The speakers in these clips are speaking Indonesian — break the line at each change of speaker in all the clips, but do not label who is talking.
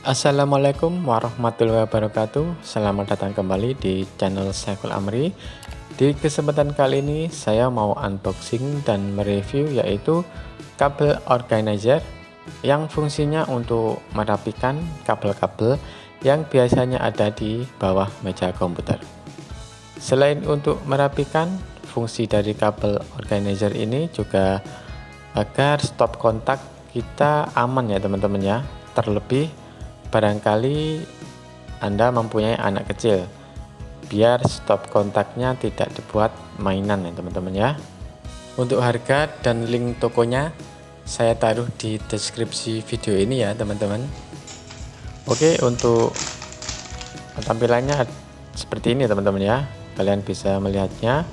Assalamualaikum warahmatullahi wabarakatuh. Selamat datang kembali di channel Syaiful Amri. Di kesempatan kali ini saya mau unboxing dan mereview yaitu kabel organizer yang fungsinya untuk merapikan kabel-kabel yang biasanya ada di bawah meja komputer. Selain untuk merapikan, fungsi dari kabel organizer ini juga agar stop kontak kita aman ya teman-teman ya. Terlebih barangkali Anda mempunyai anak kecil, biar stop kontaknya tidak dibuat mainan ya teman-teman ya. Untuk harga dan link tokonya saya taruh di deskripsi video ini ya teman-teman. Oke, untuk tampilannya seperti ini teman-teman ya, kalian bisa melihatnya.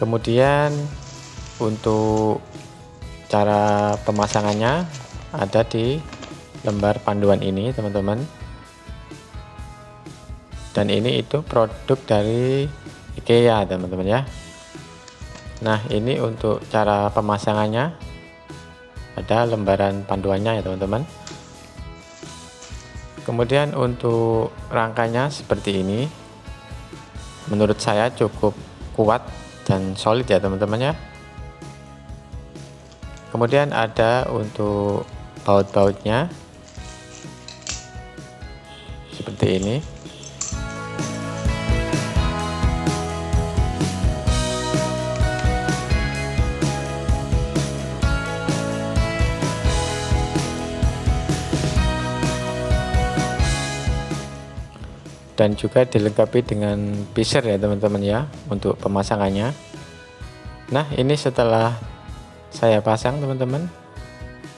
Kemudian untuk cara pemasangannya ada di lembar panduan ini teman-teman, dan ini itu produk dari IKEA teman-teman ya. Nah, ini untuk cara pemasangannya, ada lembaran panduannya ya teman-teman. Kemudian untuk rangkanya seperti ini, menurut saya cukup kuat dan solid ya teman-teman ya. Kemudian ada untuk baut-bautnya seperti ini. Dan juga dilengkapi dengan pisser ya teman-teman ya untuk pemasangannya. Nah, ini setelah saya pasang teman-teman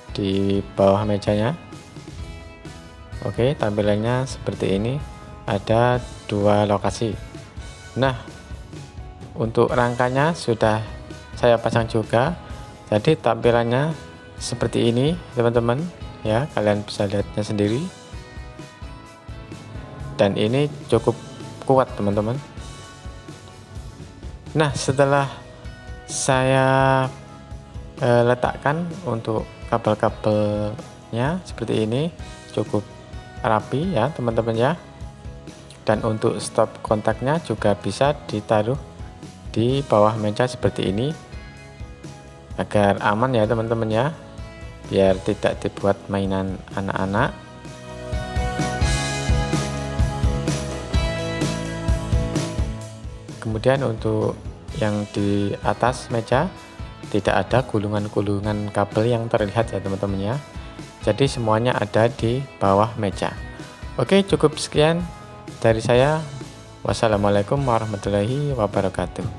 di bawah mejanya. Oke, tampilannya seperti ini, ada dua lokasi. Nah, untuk rangkanya sudah saya pasang juga, jadi tampilannya seperti ini teman-teman ya, kalian bisa lihatnya sendiri. Dan ini cukup kuat teman-teman. Nah, setelah saya letakkan untuk kabel-kabelnya seperti ini, cukup rapi ya teman-teman ya. Dan untuk stop kontaknya juga bisa ditaruh di bawah meja seperti ini agar aman ya teman-teman ya, biar tidak dibuat mainan anak-anak. Kemudian untuk yang di atas meja tidak ada gulungan-gulungan kabel yang terlihat ya teman-teman ya. Jadi semuanya ada di bawah meja. Oke, cukup sekian dari saya. Wassalamualaikum warahmatullahi wabarakatuh.